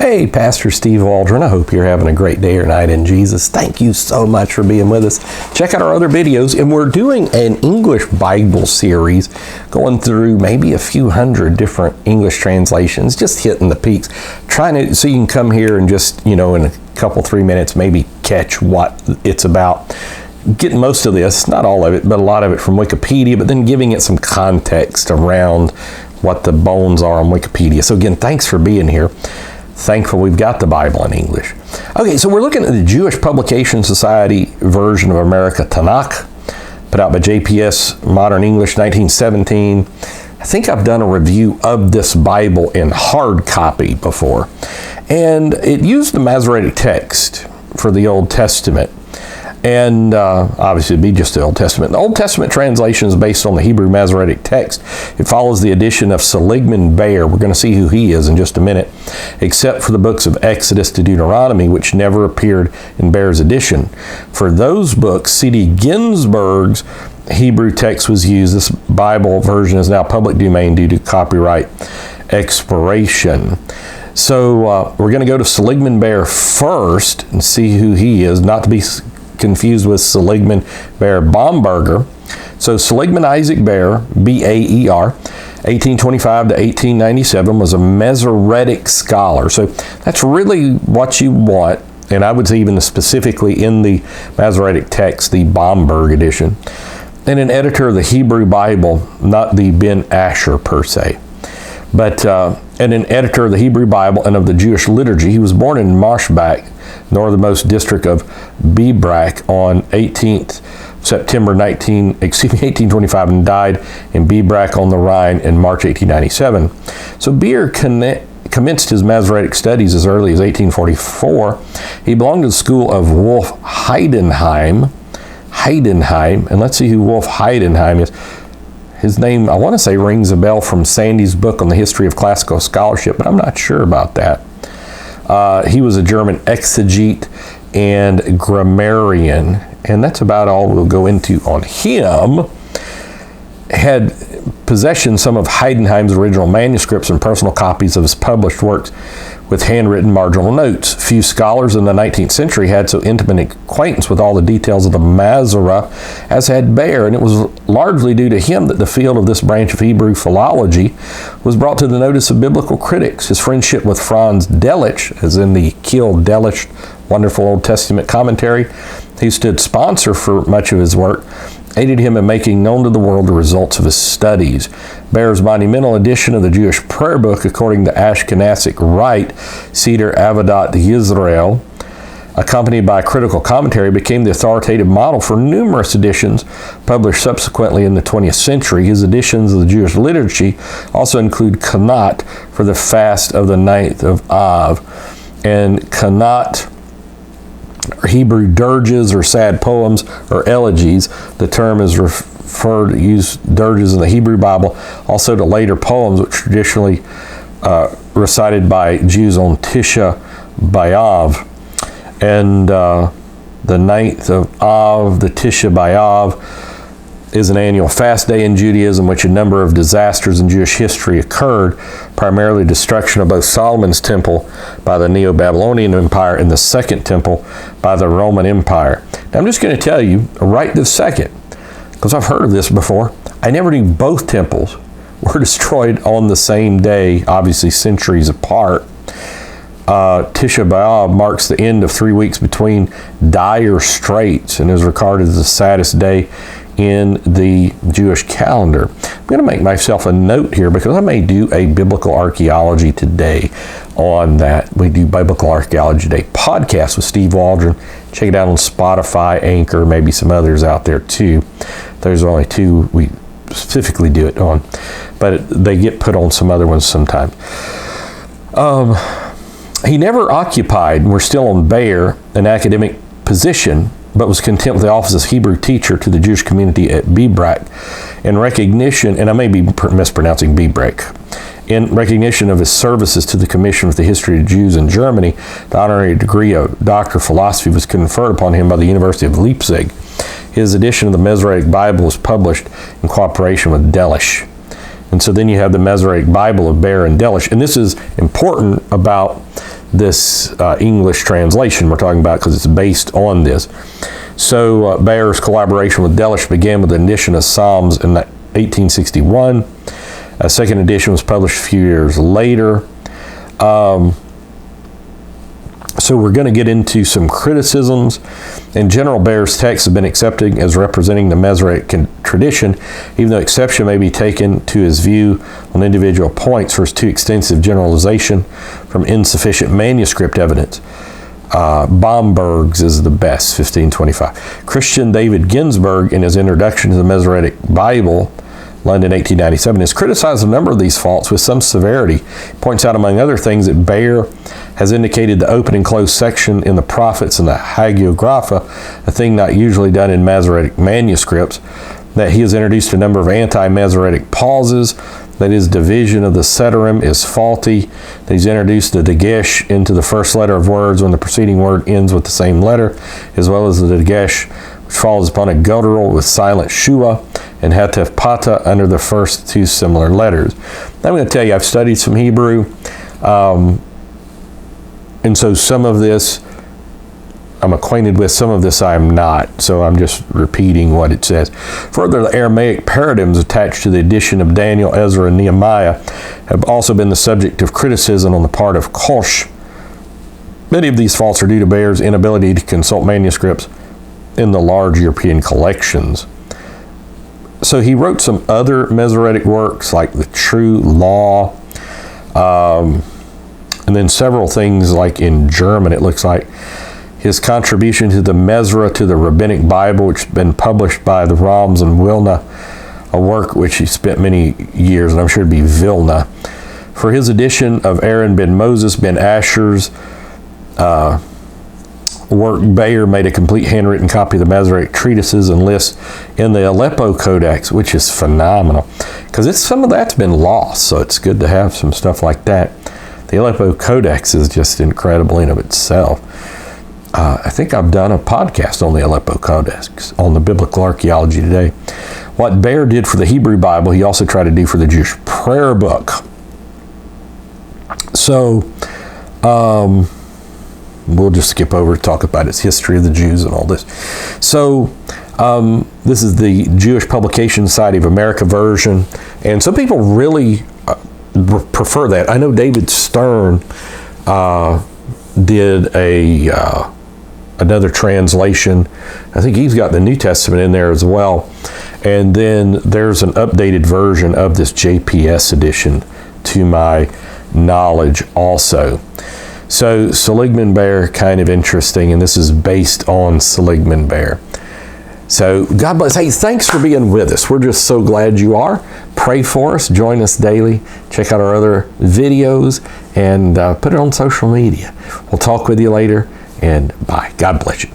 Hey, Pastor Steve Waldron. I hope you're having a great day or night in Jesus. Thank you so much for being with us. Check out our other videos, and we're doing an English Bible series, going through maybe a few hundred different English translations, just hitting the peaks, trying to, so you can come here and just, in a couple, 3 minutes, maybe catch what it's about. Getting most of this, not all of it, but a lot of it from Wikipedia, but then giving it some context around what the bones are on Wikipedia. So again, thanks for being here. Thankful we've got the Bible in English. Okay, so we're looking at the Jewish Publication Society version of America Tanakh, put out by JPS Modern English, 1917. I think I've done a review of this Bible in hard copy before. And it used the Masoretic text for the Old Testament. And obviously it'd be just the Old Testament. The Old Testament translation is based on the Hebrew Masoretic text. It follows the edition of Seligman Baer. We're going to see who he is in just a minute, except for the books of Exodus to Deuteronomy, which never appeared in Baer's edition. For those books, C.D. Ginsburg's Hebrew text was used. This Bible version is now public domain due to copyright expiration. So we're going to go to Seligman Baer first and see who he is, not to be confused with Seligman Baer Bomberger. So Seligman Isaac Baer, B-A-E-R, 1825 to 1897, was a Masoretic scholar. So that's really what you want, and I would say even specifically in the Masoretic text, the Bomberg edition, and an editor of the Hebrew Bible, not the Ben Asher per se, but and an editor of the Hebrew Bible and of the Jewish liturgy. He was born in Marshbach, northernmost district of Biebrach, on 18th September 1825, and died in Biebrach on the Rhine in March 1897. So Baer commenced his Masoretic studies as early as 1844. He belonged to the school of Wolf Heidenheim, and let's see who Wolf Heidenheim is. His name, I want to say, rings a bell from Sandy's book on the history of classical scholarship, but I'm not sure about that. He was a German exegete and grammarian, and that's about all we'll go into on him. Had possession some of Heidenheim's original manuscripts and personal copies of his published works with handwritten marginal notes. Few scholars in the 19th century had so intimate acquaintance with all the details of the Masorah as had Baer, and it was largely due to him that the field of this branch of Hebrew philology was brought to the notice of biblical critics. His friendship with Franz Delitzsch, as in the Kiel Delitzsch wonderful Old Testament commentary, he stood sponsor for much of his work, aided him in making known to the world the results of his studies. Baer's monumental edition of the Jewish prayer book, according to Ashkenazic Rite, Seder Avodat Yisrael, accompanied by a critical commentary, became the authoritative model for numerous editions published subsequently in the 20th century. His editions of the Jewish liturgy also include Kanat for the fast of the 9th of Av, and Kanat, Hebrew dirges or sad poems or elegies. The term is used dirges in the Hebrew Bible, also to later poems which traditionally recited by Jews on Tisha B'Av. And the 9th of Av, the Tisha B'Av, is an annual fast day in Judaism, which a number of disasters in Jewish history occurred, primarily destruction of both Solomon's temple by the Neo-Babylonian Empire and the Second Temple by the Roman Empire. Now, I'm just going to tell you right this second, because I've heard of this before, I never knew both temples were destroyed on the same day, obviously centuries apart. Tisha B'Av marks the end of 3 weeks between dire straits and is regarded as the saddest day in the Jewish calendar. I'm going to make myself a note here because I may do a biblical archaeology today on that. We do Biblical Archaeology Day podcast with Steve Waldron. Check it out on Spotify, Anchor, maybe some others out there too. There's only two we specifically do it on, but they get put on some other ones sometimes. He never occupied, and we're still on Baer, an academic position, but was content with the office as Hebrew teacher to the Jewish community at Biebrach. In recognition, and I may be mispronouncing Biebrach, in recognition of his services to the Commission for the History of Jews in Germany, the honorary degree of Doctor of Philosophy was conferred upon him by the University of Leipzig. His edition of the Masoretic Bible was published in cooperation with Delitzsch. And so then you have the Masoretic Bible of Baer and Delitzsch. And this is important about this English translation we're talking about, because it's based on this. So Baer's collaboration with Delitzsch began with the edition of Psalms in 1861. A second edition was published a few years later. So we're going to get into some criticisms. In general, Baer's text has been accepted as representing the Masoretic tradition, even though exception may be taken to his view on individual points for his too extensive generalization from insufficient manuscript evidence. Bomberg's is the best, 1525. Christian David Ginsburg, in his introduction to the Masoretic Bible, London, 1897, has criticized a number of these faults with some severity. He points out, among other things, that Baer has indicated the open and closed section in the prophets and the hagiographa, a thing not usually done in Masoretic manuscripts, that he has introduced a number of anti-Masoretic pauses, that his division of the Sederim is faulty, that he's introduced the dagesh into the first letter of words when the preceding word ends with the same letter, as well as the dagesh which follows upon a guttural with silent shua and hatef pata under the first two similar letters. I'm going to tell you, I've studied some Hebrew, and so some of this I'm acquainted with, some of this I'm not, so I'm just repeating what it says. Further, the Aramaic paradigms attached to the edition of Daniel, Ezra, and Nehemiah have also been the subject of criticism on the part of Koch. Many of these faults are due to Baer's inability to consult manuscripts in the large European collections. So he wrote some other Masoretic works like the True Law, and then several things like in German, it looks like. His contribution to the Mesra to the Rabbinic Bible, which has been published by the Rams and Wilna, a work which he spent many years, and I'm sure it'd be Vilna. For his edition of Aaron ben Moses ben Asher's work, Baer made a complete handwritten copy of the Masoretic treatises and lists in the Aleppo Codex, which is phenomenal, because some of that's been lost, so it's good to have some stuff like that. The Aleppo Codex is just incredible in of itself. I think I've done a podcast on the Aleppo Codex, on the Biblical Archaeology Today. What Baer did for the Hebrew Bible, he also tried to do for the Jewish prayer book. So, we'll just skip over to talk about its history of the Jews and all this. So, this is the Jewish Publication Society of America version, and some people really prefer that. I know David Stern did another translation. I think he's got the New Testament in there as well. And then there's an updated version of this JPS edition, to my knowledge also. So Seligman Baer, kind of interesting, and this is based on Seligman Baer. So God bless. Hey, thanks for being with us. We're just so glad you are. Pray for us. Join us daily. Check out our other videos and put it on social media. We'll talk with you later, and bye. God bless you.